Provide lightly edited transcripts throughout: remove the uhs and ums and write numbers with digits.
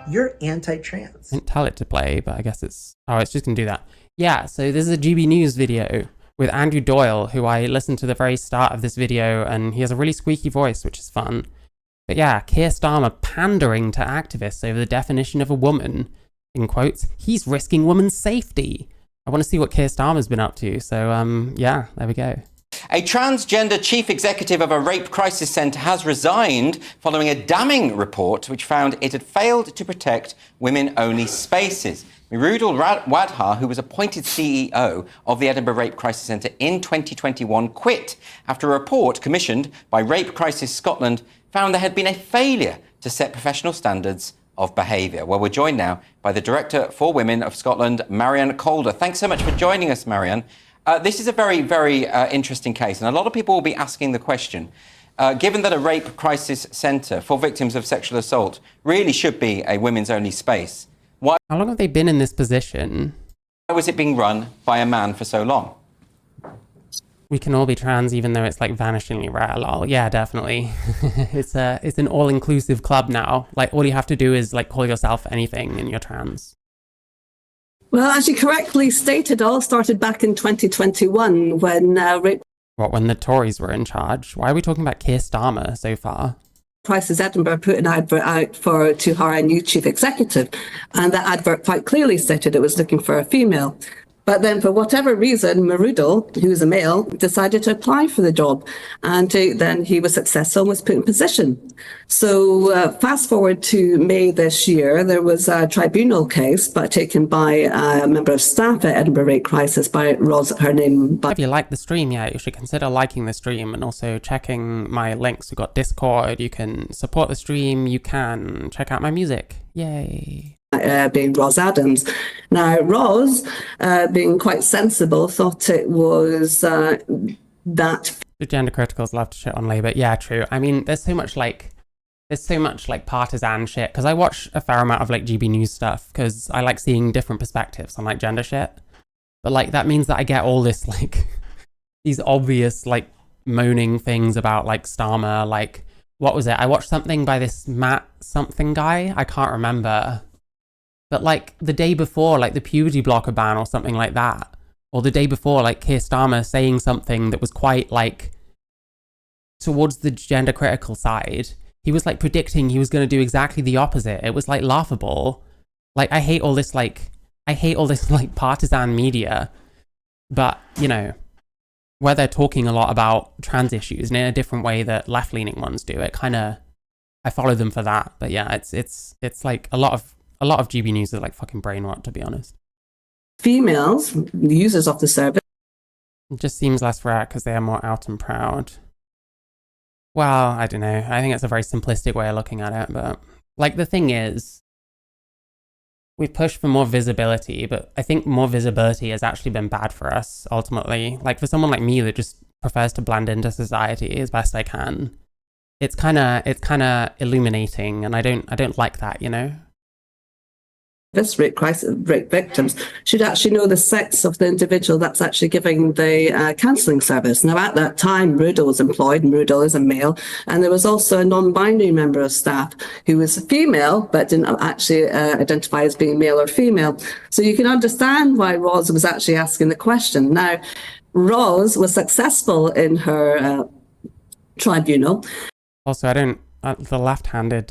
you're anti-trans. I didn't tell it to play, but I guess it's just gonna do that. Yeah, so this is a GB News video with Andrew Doyle, who I listened to the very start of this video, and he has a really squeaky voice, which is fun. But yeah, Keir Starmer pandering to activists over the definition of a woman, in quotes. He's risking women's safety. I want to see what Keir Starmer's been up to, so yeah, there we go. A transgender chief executive of a rape crisis centre has resigned following a damning report which found it had failed to protect women-only spaces. Mirudal Wadhar, who was appointed CEO of the Edinburgh Rape Crisis Centre in 2021, quit after a report commissioned by Rape Crisis Scotland found there had been a failure to set professional standards of behaviour. Well, we're joined now by the Director for Women of Scotland, Marianne Calder. Thanks so much for joining us, Marianne. This is a very, very interesting case, and a lot of people will be asking the question, given that a rape crisis centre for victims of sexual assault really should be a women's-only space, why How long have they been in this position? was it being run by a man for so long? We can all be trans, even though it's like vanishingly rare. Lol. Yeah, definitely. It's an all-inclusive club now. Like, all you have to do is like call yourself anything and you're trans. Well, as you correctly stated, it all started back in 2021 when Rape When the Tories were in charge? Why are we talking about Keir Starmer so far? Crisis Edinburgh put an advert out to hire a new chief executive, and that advert quite clearly stated it was looking for a female. But then, for whatever reason, Mirudal, who's a male, decided to apply for the job, and then he was successful and was put in position. So fast forward to May this year, there was a tribunal case taken by a member of staff at Edinburgh Rape Crisis by Ros, her name. If you like the stream, yeah, you should consider liking the stream and also checking my links. We've got Discord, you can support the stream, you can check out my music. Yay. Being Ros Adams. Now, Ros, being quite sensible, thought it was that... The gender criticals love to shit on Labour. Yeah, true. I mean, there's so much partisan shit, because I watch a fair amount of like GB News stuff, because I like seeing different perspectives on like gender shit. But like, that means that I get all this like, these obvious like moaning things about like Starmer, like, what was it? I watched something by this Matt something guy, I can't remember. But like the day before, like the puberty blocker ban or something like that, or the day before, like Keir Starmer saying something that was quite like towards the gender critical side, he was like predicting he was going to do exactly the opposite. It was like laughable. Like, I hate all this like partisan media, but you know, where they're talking a lot about trans issues in a different way that left-leaning ones do, it kind of, I follow them for that. But yeah, it's like a lot of GB News is like fucking brain rot, to be honest. Females, users of the service. It just seems less rare because they are more out and proud. Well, I don't know. I think it's a very simplistic way of looking at it, but like the thing is, we've pushed for more visibility, but I think more visibility has actually been bad for us ultimately. Like for someone like me that just prefers to blend into society as best I can, it's kind of illuminating, and I don't like that, you know. This rape victims should actually know the sex of the individual that's actually giving the counselling service. Now, at that time, Mirudal was employed, and Mirudal is a male, and there was also a non-binary member of staff who was female, but didn't actually identify as being male or female. So you can understand why Ros was actually asking the question. Now, Ros was successful in her tribunal. Also, the left-handed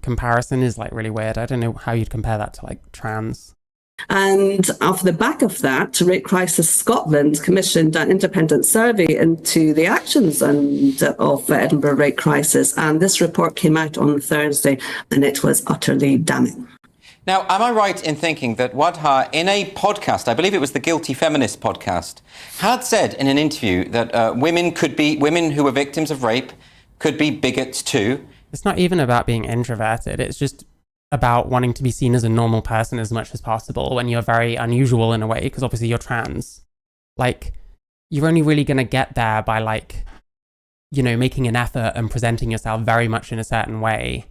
comparison is like really weird. I don't know how you'd compare that to like trans. And off the back of that, Rape Crisis Scotland commissioned an independent survey into the actions of Edinburgh Rape Crisis, and this report came out on Thursday, and it was utterly damning. Now, am I right in thinking that Wadhar, in a podcast, I believe it was the Guilty Feminist podcast, had said in an interview that women who were victims of rape could be bigots too? It's not even about being introverted. It's just about wanting to be seen as a normal person as much as possible when you're very unusual in a way, because obviously you're trans. Like, you're only really going to get there by like, you know, making an effort and presenting yourself very much in a certain way.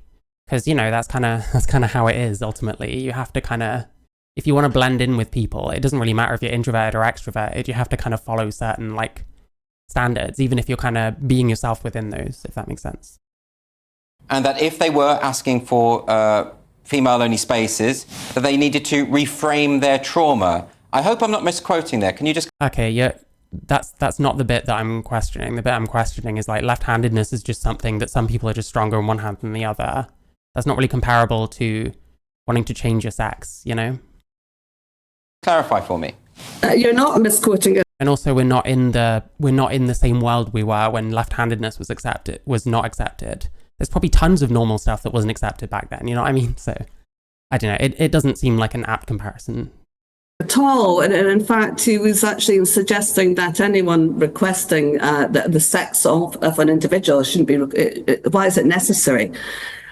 Because, you know, that's kind of how it is ultimately. You have to kind of, if you want to blend in with people, it doesn't really matter if you're introverted or extroverted. You have to kind of follow certain like standards, even if you're kind of being yourself within those, if that makes sense. And that if they were asking for female-only spaces, that they needed to reframe their trauma. I hope I'm not misquoting there. Can you just... Okay, yeah, that's not the bit that I'm questioning. The bit I'm questioning is like left-handedness is just something that some people are just stronger in one hand than the other. That's not really comparable to wanting to change your sex, you know? Clarify for me. You're not misquoting it. And also, we're not in the same world we were when left-handedness was not accepted. There's probably tons of normal stuff that wasn't accepted back then. You know what I mean? So I don't know. It doesn't seem like an apt comparison At all, and in fact, he was actually suggesting that anyone requesting the sex of an individual shouldn't be. Why is it necessary?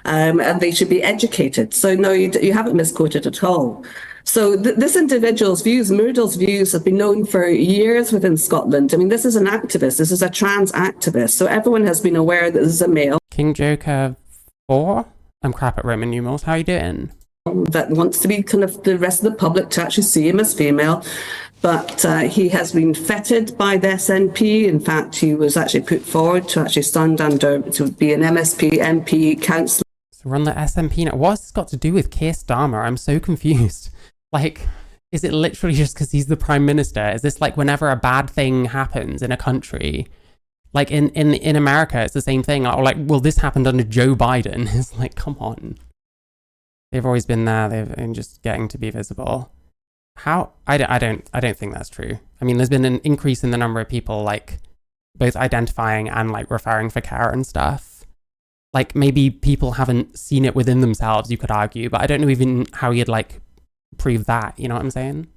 And they should be educated. So no, you haven't misquoted at all. So this individual's views, Muridel's views, have been known for years within Scotland. I mean, this is an activist. This is a trans activist. So everyone has been aware that this is a male. King Joker 4? I'm crap at Roman numerals. How are you doing? That wants to be kind of the rest of the public to actually see him as female. But he has been feted by the SNP. In fact, he was actually put forward to actually stand under, to be an MSP, MP, councillor. So run the SNP now. What's this got to do with Keir Starmer? I'm so confused. Like, is it literally just because he's the prime minister? Is this like whenever a bad thing happens in a country, like in America, it's the same thing? Or like, well, this happened under Joe Biden. It's like, come on. They've always been there. They've been just getting to be visible. How? I don't think that's true. I mean, there's been an increase in the number of people like both identifying and like referring for care and stuff. Like maybe people haven't seen it within themselves, you could argue, but I don't know even how you'd like prove that. You know what I'm saying?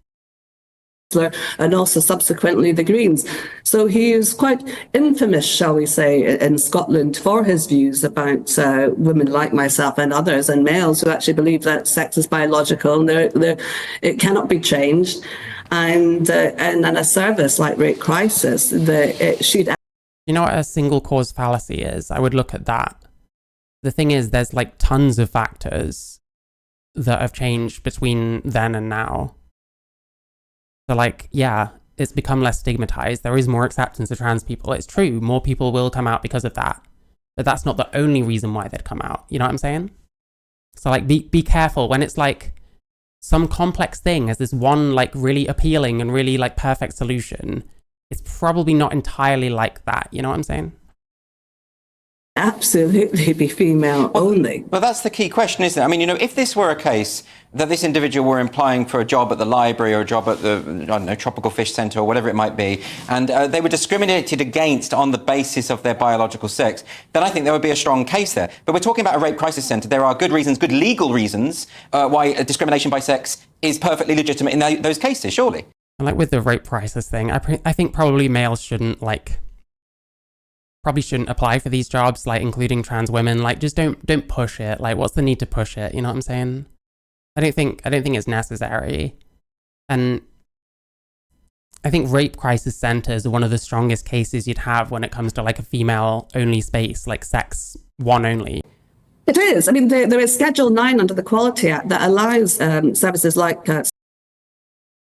And also subsequently the Greens. So he is quite infamous, shall we say, in Scotland for his views about women like myself and others and males who actually believe that sex is biological and it cannot be changed. And a service like Rape Crisis, it should... You know what a single cause fallacy is? I would look at that. The thing is, there's like tons of factors that have changed between then and now. So like, yeah, it's become less stigmatized. There is more acceptance of trans people. It's true, more people will come out because of that. But that's not the only reason why they'd come out. You know what I'm saying? So like, be careful when it's like some complex thing has this one like really appealing and really like perfect solution. It's probably not entirely like that. You know what I'm saying? Absolutely be female only. Well, that's the key question, isn't it? I mean, you know, if this were a case that this individual were applying for a job at the library or a job at the, I don't know, Tropical Fish Centre or whatever it might be, and they were discriminated against on the basis of their biological sex, then I think there would be a strong case there. But we're talking about a rape crisis centre. There are good reasons, good legal reasons why discrimination by sex is perfectly legitimate in those cases, surely. And like with the rape crisis thing, I think probably males shouldn't apply for these jobs, like including trans women. Like just don't push it. Like what's the need to push it? You know what I'm saying? I don't think it's necessary. And I think rape crisis centers are one of the strongest cases you'd have when it comes to like a female only space, like sex one only. It is. I mean, there is Schedule 9 under the Quality Act that allows services like...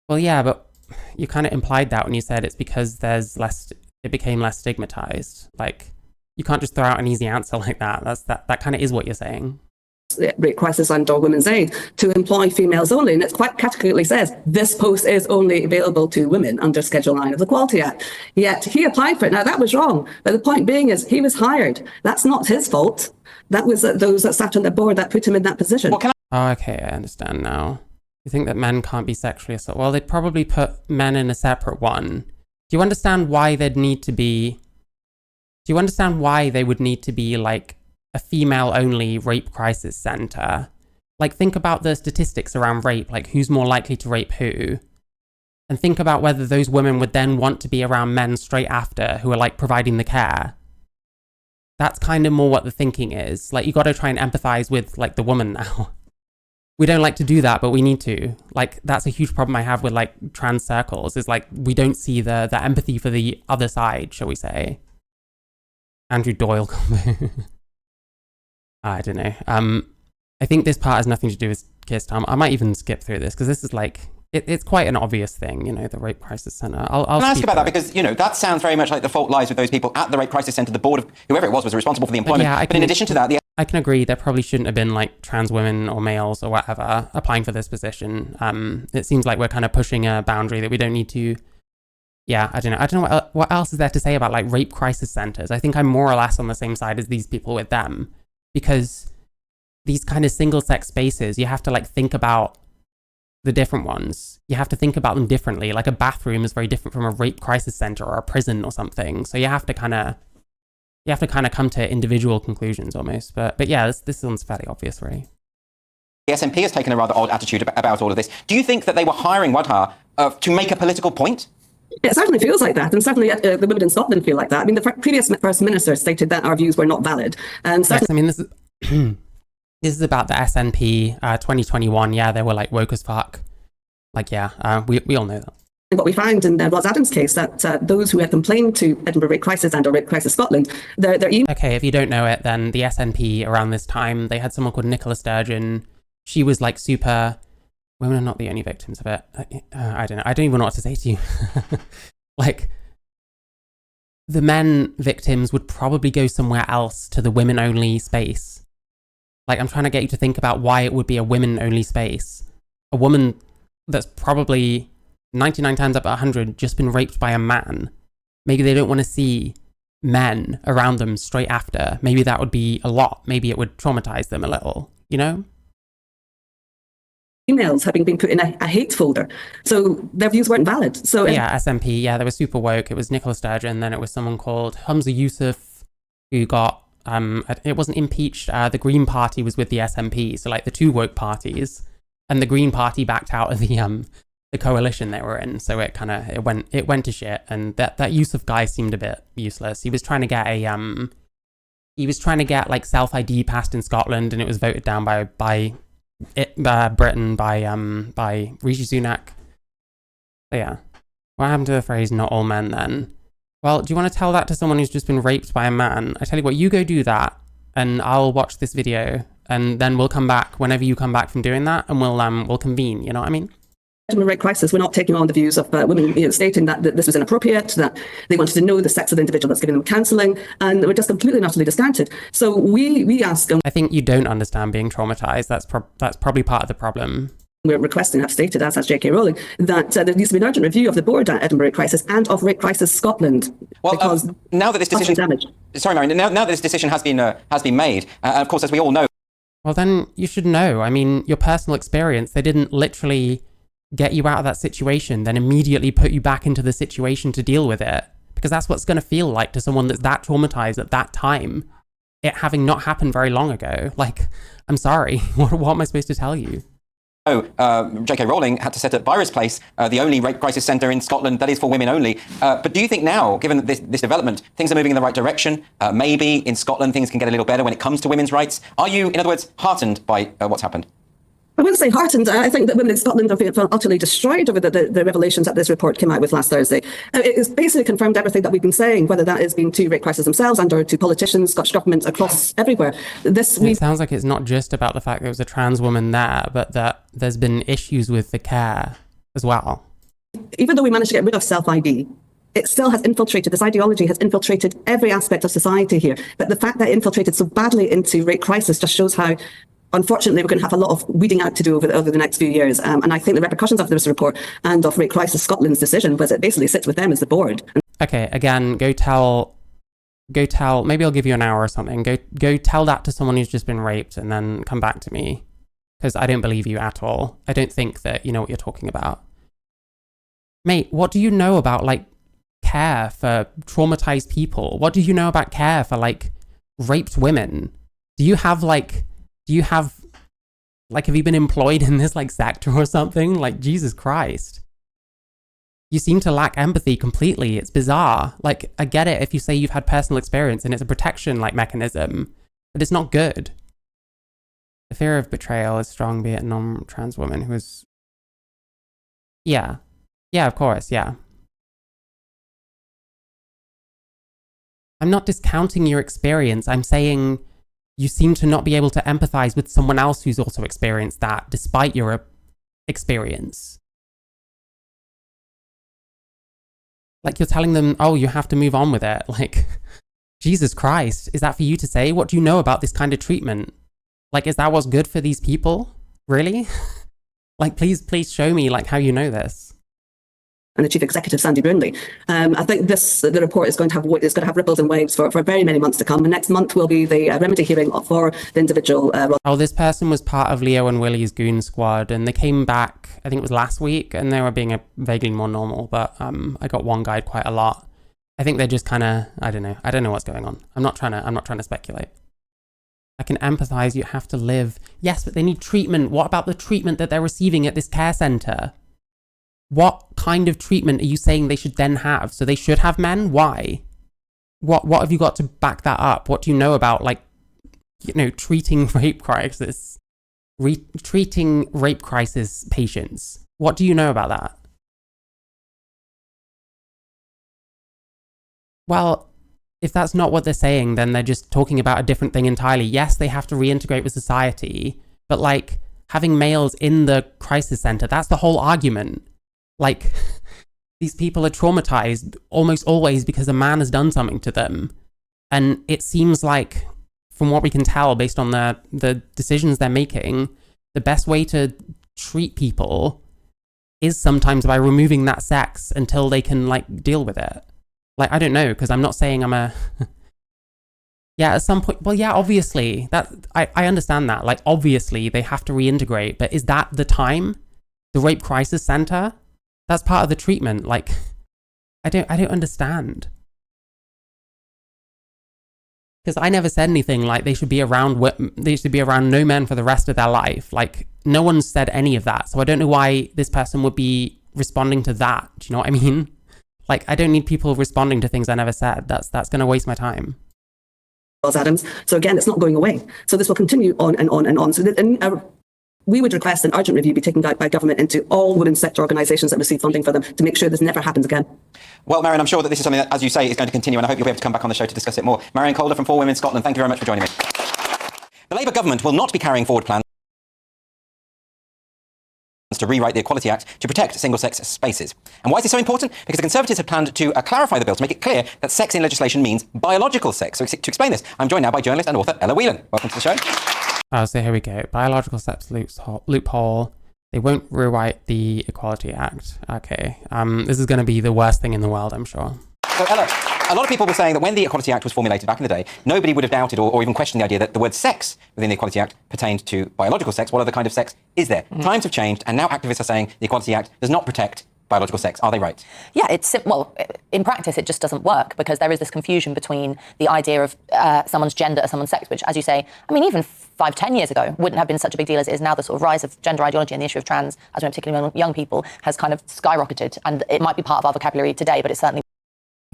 Well, yeah, but you kind of implied that when you said it's because it became less stigmatized. Like, you can't just throw out an easy answer like that. That kind of is what you're saying. Rape Crisis and/or Women's Aid to employ females only, and it quite categorically says this post is only available to women under Schedule 9 of the Quality Act. Yet he applied for it. Now that was wrong, but the point being is he was hired. That's not his fault. That was those that sat on the board that put him in that position. Oh, okay, I understand now. You think that men can't be sexually assaulted? Well, they'd probably put men in a separate one. Do you understand why they would need to be like a female-only rape crisis center? Like, think about the statistics around rape, like who's more likely to rape who, and think about whether those women would then want to be around men straight after who are like providing the care. That's kind of more what the thinking is. Like, you got to try and empathize with like the woman now. We don't like to do that, but we need to. Like, that's a huge problem I have with like trans circles, is like we don't see the empathy for the other side, shall we say. Andrew Doyle combo. I don't know. I think this part has nothing to do with Keir Starmer. I might even skip through this because this is like, it's quite an obvious thing, you know, the Rape Crisis Centre. I'll ask about that because, you know, that sounds very much like the fault lies with those people at the Rape Crisis Centre. The board of whoever it was responsible for the employment. Yeah, but in addition to that, I can agree there probably shouldn't have been like trans women or males or whatever applying for this position. It seems like we're kind of pushing a boundary that we don't need to. Yeah, I don't know what else is there to say about like rape crisis centers. I think I'm more or less on the same side as these people with them, because these kind of single sex spaces, you have to like think about the different ones. You have to think about them differently. Like a bathroom is very different from a rape crisis center or a prison or something. So you have to kind of come to individual conclusions almost. But yeah, this one's fairly obvious, really. The SNP has taken a rather odd attitude about all of this. Do you think that they were hiring Wadhar to make a political point? It certainly feels like that, and certainly the women in Scotland feel like that. I mean, the previous First Minister stated that our views were not valid. And yes, I mean, this is this is about the SNP 2021. Yeah, they were like woke as fuck. Like, yeah, we all know that. What we found in Roz Adams' case, that those who had complained to Edinburgh Rape Crisis and or Rape Crisis Scotland, their email... Okay, if you don't know it, then the SNP around this time, they had someone called Nicola Sturgeon. She was like super... Women are not the only victims of it. I don't know. I don't even know what to say to you. Like, the men victims would probably go somewhere else to the women-only space. Like, I'm trying to get you to think about why it would be a women-only space. A woman that's probably 99 times out of 100 just been raped by a man. Maybe they don't want to see men around them straight after. Maybe that would be a lot. Maybe it would traumatize them a little, you know? Emails having been put in a hate folder, so their views weren't valid. So yeah, SNP, yeah, they were super woke. It was Nicola Sturgeon, then it was someone called Humza Yousaf, who got it wasn't impeached. The Green Party was with the SNP, so like the two woke parties, and the Green Party backed out of the coalition they were in. So it went to shit, and that Yousaf guy seemed a bit useless. He was trying to get like self ID passed in Scotland, and it was voted down by Britain by Rishi Sunak. So yeah, what happened to the phrase "not all men"? Then, well, do you want to tell that to someone who's just been raped by a man? I tell you what, you go do that, and I'll watch this video, and then we'll come back whenever you come back from doing that, and we'll convene. You know what I mean? Edinburgh Rape Crisis were not taking on the views of women, stating that this was inappropriate, that they wanted to know the sex of the individual that's giving them counselling, and they were just completely and utterly discounted. So we ask... I think you don't understand being traumatised. That's probably part of the problem. We're requesting, have stated, as has J.K. Rowling, that there needs to be an urgent review of the board at Edinburgh Rape Crisis and of Rape Crisis Scotland. Well, now that this decision... Sorry, Marion, now that this decision has been made, and of course, as we all know... Well, then you should know. I mean, your personal experience, they didn't literally get you out of that situation, then immediately put you back into the situation to deal with it. Because that's what's going to feel like to someone that's that traumatized at that time, it having not happened very long ago. Like, I'm sorry, what am I supposed to tell you? J.K. Rowling had to set up Byres Place, the only rape crisis centre in Scotland that is for women only. But do you think now, given this development, things are moving in the right direction? Maybe in Scotland things can get a little better when it comes to women's rights. Are you, in other words, heartened by what's happened? I wouldn't say heartened. I think that women in Scotland have been utterly destroyed over the revelations that this report came out with last Thursday. It's basically confirmed everything that we've been saying, whether that has been to rape crisis themselves and or to politicians, Scottish government across everywhere. It sounds like it's not just about the fact there was a trans woman there, but that there's been issues with the care as well. Even though we managed to get rid of self-ID, it still has infiltrated, this ideology has infiltrated every aspect of society here. But the fact that it infiltrated so badly into rape crisis just shows how, unfortunately, we're going to have a lot of weeding out to do over the next few years. And I think the repercussions of this report and of Rape Crisis Scotland's decision was it basically sits with them as the board. Okay, again, go tell, maybe I'll give you an hour or something. Go tell that to someone who's just been raped and then come back to me. Because I don't believe you at all. I don't think that you know what you're talking about. Mate, what do you know about, like, care for traumatized people? What do you know about care for, like, raped women? Have you been employed in this like sector or something? Like, Jesus Christ. You seem to lack empathy completely. It's bizarre. Like, I get it if you say you've had personal experience and it's a protection like mechanism, but it's not good. The fear of betrayal is strong, be it a non-trans woman who is... Yeah. Yeah, of course, yeah. I'm not discounting your experience. I'm saying you seem to not be able to empathize with someone else who's also experienced that, despite your experience. Like, you're telling them, oh, you have to move on with it. Like, Jesus Christ, is that for you to say? What do you know about this kind of treatment? Like, is that what's good for these people? Really? Like, please show me like how you know this. And the chief executive, Sandy Brownlee. I think the report is going to have ripples and waves for very many months to come. And next month will be the remedy hearing for the individual. This person was part of Leo and Willie's goon squad, and they came back, I think it was last week, and they were being vaguely more normal, but I got one guide quite a lot. I think they're just kind of, I don't know what's going on. I'm not trying to speculate. I can empathize, you have to live. Yes, but they need treatment. What about the treatment that they're receiving at this care center? What kind of treatment are you saying they should then have? So they should have men? Why? What have you got to back that up? What do you know about, like, treating rape crisis? Treating rape crisis patients? What do you know about that? Well, if that's not what they're saying, then they're just talking about a different thing entirely. Yes, they have to reintegrate with society, but like having males in the crisis center, that's the whole argument. Like, these people are traumatized almost always because a man has done something to them. And it seems like, from what we can tell based on the decisions they're making, the best way to treat people is sometimes by removing that sex until they can, like, deal with it. Like, I don't know, because I'm not saying I'm a... Yeah, at some point... Well, yeah, obviously. I understand that. Like, obviously, they have to reintegrate. But is that the time? The Rape Crisis Center? That's part of the treatment. Like, I don't understand. Because I never said anything like they should be around no men for the rest of their life. Like, no one said any of that. So I don't know why this person would be responding to that. Do you know what I mean? Like, I don't need people responding to things I never said. That's going to waste my time. Adams. So again, it's not going away. So this will continue on and on and on. So we would request an urgent review be taken out by government into all women's sector organisations that receive funding for them to make sure this never happens again. Well, Marion, I'm sure that this is something that, as you say, is going to continue, and I hope you'll be able to come back on the show to discuss it more. Marion Calder from For Women Scotland, thank you very much for joining me. The Labour government will not be carrying forward plans to rewrite the Equality Act to protect single-sex spaces. And why is this so important? Because the Conservatives have planned to clarify the bill to make it clear that sex in legislation means biological sex. So to explain this, I'm joined now by journalist and author Ella Whelan. Welcome to the show. So here we go. Biological sex loophole. They won't rewrite the Equality Act. Okay. This is going to be the worst thing in the world, I'm sure. So Ella, a lot of people were saying that when the Equality Act was formulated back in the day, nobody would have doubted or even questioned the idea that the word sex within the Equality Act pertained to biological sex. What other kind of sex is there? Times have changed, and now activists are saying the Equality Act does not protect biological sex. Are they right? Yeah, in practice, it just doesn't work because there is this confusion between the idea of someone's gender or someone's sex, which, as you say, I mean, even 5-10 years ago wouldn't have been such a big deal as it is now. The sort of rise of gender ideology and the issue of trans, as well, particularly among young people, has kind of skyrocketed. And it might be part of our vocabulary today, but it's certainly...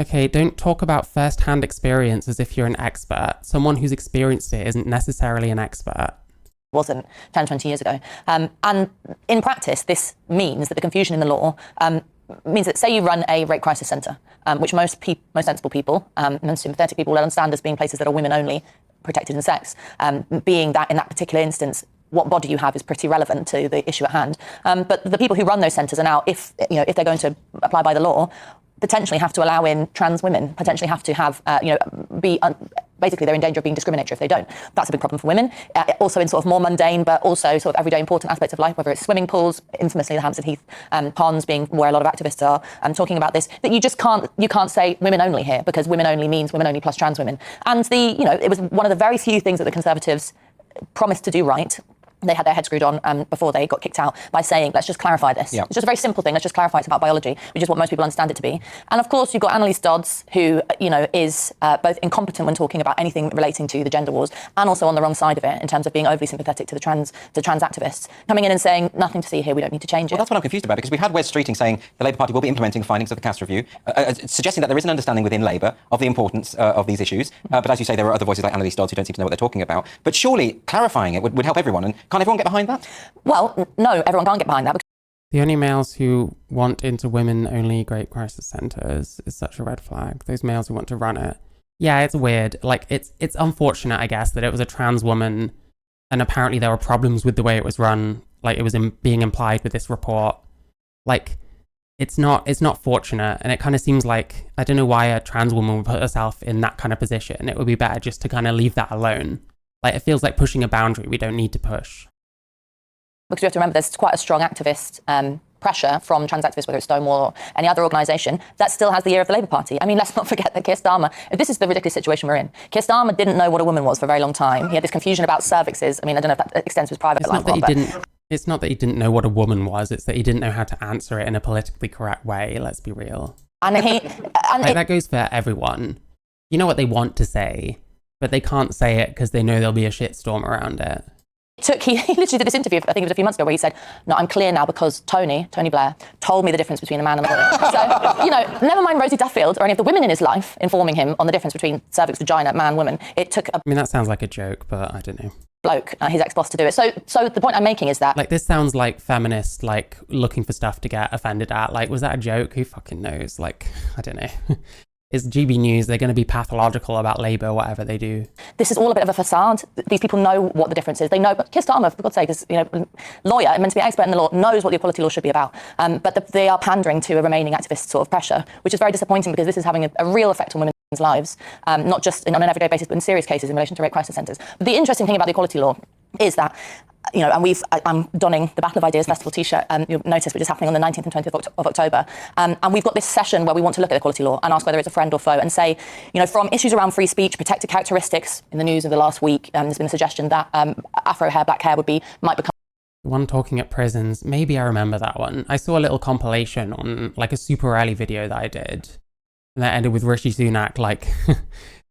Okay, don't talk about first-hand experience as if you're an expert. Someone who's experienced it isn't necessarily an expert. Wasn't 10, 20 years ago. And in practice, this means that the confusion in the law means that, say you run a rape crisis centre, which most sensible people, most sympathetic people will understand as being places that are women only, protected in sex, being that in that particular instance, what body you have is pretty relevant to the issue at hand. But the people who run those centres are now, if they're going to apply by the law, potentially have to allow in trans women, potentially have to have, basically they're in danger of being discriminatory if they don't. That's a big problem for women. Also in sort of more mundane, but also sort of everyday important aspects of life, whether it's swimming pools, infamously the Hampstead Heath ponds being where a lot of activists are talking about this, that you can't say women only here because women only means women only plus trans women. And it was one of the very few things that the Conservatives promised to do right. They had their head screwed on before they got kicked out by saying, let's just clarify this. Yeah. It's just a very simple thing. Let's just clarify it's about biology, which is what most people understand it to be. And of course, you've got Annalise Dodds, who, is both incompetent when talking about anything relating to the gender wars and also on the wrong side of it in terms of being overly sympathetic to the trans activists, coming in and saying, nothing to see here, we don't need to change it. Well, that's what I'm confused about, because we've had Wes Streeting saying the Labour Party will be implementing findings of the Cass review, suggesting that there is an understanding within Labour of the importance of these issues. But as you say, there are other voices like Annalise Dodds who don't seem to know what they're talking about. But surely clarifying it would help everyone. And can't everyone get behind that? Well, no, everyone can't get behind that. The only males who want into women-only rape crisis centres is such a red flag. Those males who want to run it. Yeah, it's weird. Like, it's unfortunate, I guess, that it was a trans woman, and apparently there were problems with the way it was run. Like, it was being implied with this report. Like, it's not fortunate, and it kind of seems like, I don't know why a trans woman would put herself in that kind of position. It would be better just to kind of leave that alone. Like, it feels like pushing a boundary we don't need to push. Because we have to remember there's quite a strong activist pressure from trans activists, whether it's Stonewall or any other organisation, that still has the ear of the Labour Party. I mean, let's not forget that Keir Starmer, this is the ridiculous situation we're in. Keir Starmer didn't know what a woman was for a very long time. He had this confusion about cervixes. I mean, I don't know if that extends to his private life. It's not that he didn't know what a woman was, it's that he didn't know how to answer it in a politically correct way, let's be real. That goes for everyone. You know what they want to say, but they can't say it because they know there'll be a shitstorm around it. He literally did this interview, I think it was a few months ago, where he said, no, I'm clear now because Tony Blair told me the difference between a man and a woman. So, you know, never mind Rosie Duffield or any of the women in his life informing him on the difference between cervix, vagina, man, woman. It took I mean, that sounds like a joke, but I don't know. Bloke, his ex-boss, to do it. So the point I'm making is that... Like, this sounds like feminists, like, looking for stuff to get offended at. Like, was that a joke? Who fucking knows? Like, I don't know. It's GB News. They're going to be pathological about Labour, whatever they do. This is all a bit of a facade. These people know what the difference is. They know, but Keir Starmer, for God's sake, is, you know, lawyer, meant to be an expert in the law, knows what the equality law should be about. But they are pandering to a remaining activist sort of pressure, which is very disappointing because this is having a real effect on women's lives, not just on an everyday basis, but in serious cases in relation to rape crisis centres. But the interesting thing about the equality law is that, you know, and I'm donning the Battle of Ideas Festival t-shirt, you'll notice, which is happening on the 19th and 20th of October. And we've got this session where we want to look at equality law and ask whether it's a friend or foe, and say, you know, from issues around free speech, protected characteristics. In the news of the last week, there's been a suggestion that Afro hair, black hair might become... One talking at prisons, maybe I remember that one. I saw a little compilation on like a super early video that I did. And that ended with Rishi Sunak, like,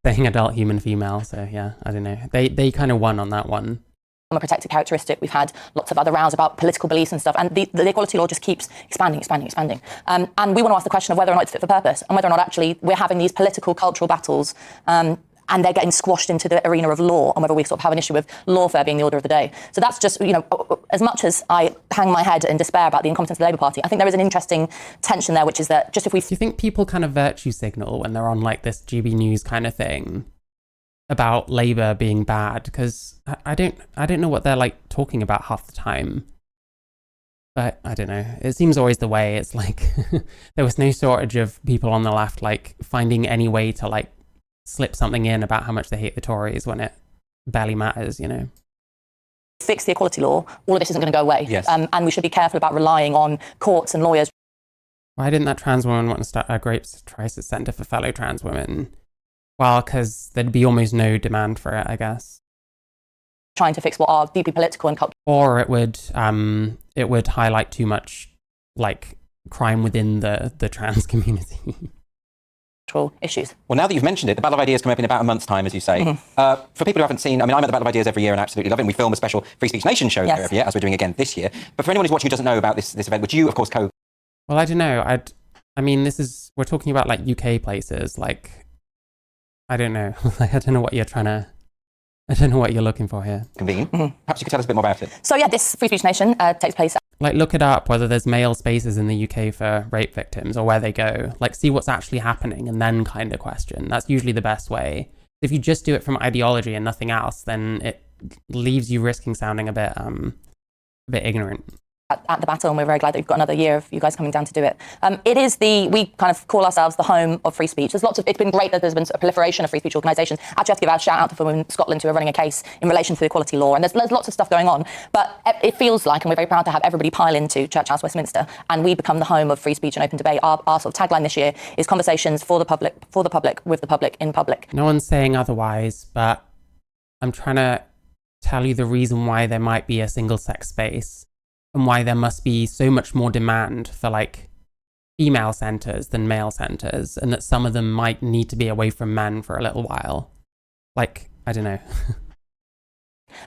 saying adult human female. So yeah, I don't know. They kind of won on that one. A protected characteristic. We've had lots of other rows about political beliefs and stuff, and the equality law just keeps expanding. And we want to ask the question of whether or not it's fit for purpose, and whether or not actually we're having these political, cultural battles, and they're getting squashed into the arena of law, and whether we sort of have an issue with lawfare being the order of the day. So that's just, you know, as much as I hang my head in despair about the incompetence of the Labour Party, I think there is an interesting tension there, which is that just if we... Do you think people kind of virtue signal when they're on like this GB News kind of thing about Labour being bad? Because I don't know what they're like talking about half the time. But I don't know. It seems always the way. It's like there was no shortage of people on the left like finding any way to like slip something in about how much they hate the Tories when it barely matters, you know. Fix the equality law, all of this isn't going to go away. Yes. And we should be careful about relying on courts and lawyers. Why didn't that trans woman want to start a rape crisis centre for fellow trans women? Well, because there'd be almost no demand for it, I guess. Trying to fix what are deeply political and cultural. Or it would highlight too much, like, crime within the trans community. Issues. Well, now that you've mentioned it, the Battle of Ideas come up in about a month's time, as you say. For people who haven't seen, I mean, I'm at the Battle of Ideas every year and absolutely love it. And we film a special Free Speech Nation show there every year, as we're doing again this year. But for anyone who's watching who doesn't know about this event, which you, of course, Well, I don't know. I mean, we're talking about, like, UK places, like, I don't know. I don't know what you're looking for here. Convene. Perhaps you could tell us a bit more about it. So yeah, this Free Speech Nation takes place. Like, look it up, whether there's male spaces in the UK for rape victims or where they go. Like, see what's actually happening and then kind of question. That's usually the best way. If you just do it from ideology and nothing else, then it leaves you risking sounding a bit ignorant. At the battle, and we're very glad that we've got another year of you guys coming down to do it. We kind of call ourselves the home of free speech. It's been great that there's been a proliferation of free speech organisations. Actually, I have to give a shout out to women in Scotland who are running a case in relation to the equality law, and there's lots of stuff going on. But it feels like, and we're very proud to have everybody pile into Church House, Westminster, and we become the home of free speech and open debate. Our sort of tagline this year is conversations for the public, with the public, in public. No one's saying otherwise, but I'm trying to tell you the reason why there might be a single-sex space. And why there must be so much more demand for, like, female centres than male centres, and that some of them might need to be away from men for a little while. Like, I don't know.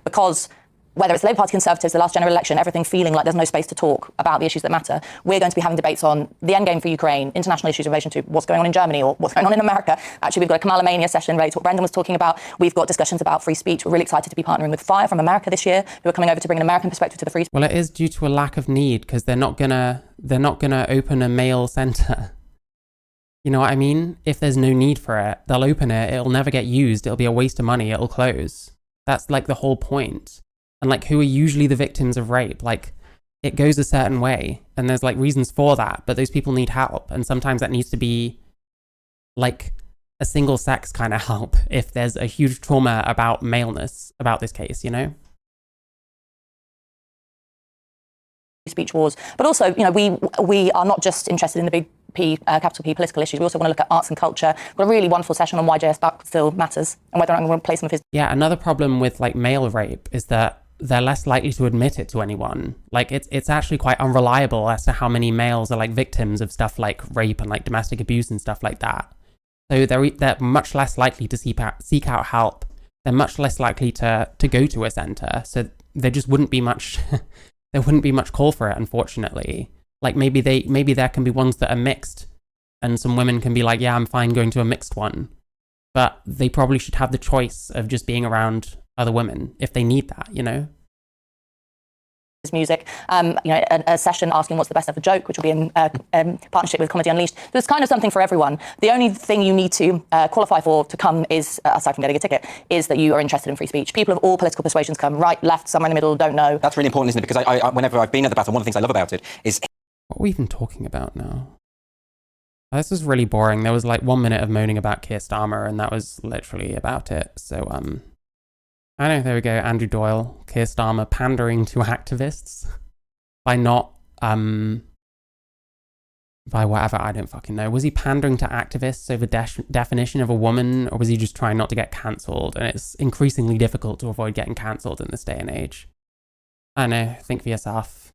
Because whether it's the Labour Party, Conservatives, the last general election, everything feeling like there's no space to talk about the issues that matter, we're going to be having debates on the endgame for Ukraine, international issues in relation to what's going on in Germany or what's going on in America. Actually, we've got a Kamala Mania session related to what Brendan was talking about. We've got discussions about free speech. We're really excited to be partnering with Fire from America this year, who are coming over to bring an American perspective to the free speech. Well, it is due to a lack of need, because they're not gonna open a male centre. You know what I mean? If there's no need for it, they'll open it. It'll never get used. It'll be a waste of money. It'll close. That's like the whole point. And, like, who are usually the victims of rape? Like, it goes a certain way, and there's like reasons for that, but those people need help, and sometimes that needs to be like a single sex kind of help if there's a huge trauma about maleness about this case, you know? Speech wars, but also, you know, we are not just interested in the big P, capital P political issues. We also want to look at arts and culture. We've got a really wonderful session on why J.S. Buck still matters and whether or not I'm going to play some of his. Yeah, another problem with like male rape is that they're less likely to admit it to anyone. Like it's actually quite unreliable as to how many males are like victims of stuff like rape and like domestic abuse and stuff like that. So they're much less likely to seek out help. They're much less likely to go to a centre. So there just wouldn't be much. There wouldn't be much call for it, unfortunately. Like maybe there can be ones that are mixed, and some women can be like, yeah, I'm fine going to a mixed one, but they probably should have the choice of just being around other women if they need that, you know? His music, you know, a session asking what's the best ever joke, which will be in partnership with Comedy Unleashed. There's kind of something for everyone. The only thing you need to qualify for to come is, aside from getting a ticket, is that you are interested in free speech. People of all political persuasions come, right, left, somewhere in the middle, don't know. That's really important, isn't it? Because I whenever I've been at the battle, one of the things I love about it is... What are we even talking about now? This was really boring. There was like 1 minute of moaning about Keir Starmer, and that was literally about it. So, I know, there we go, Andrew Doyle, Keir Starmer pandering to activists by not, by whatever, I don't fucking know. Was he pandering to activists over definition of a woman, or was he just trying not to get cancelled? And it's increasingly difficult to avoid getting cancelled in this day and age. I don't know, think for yourself.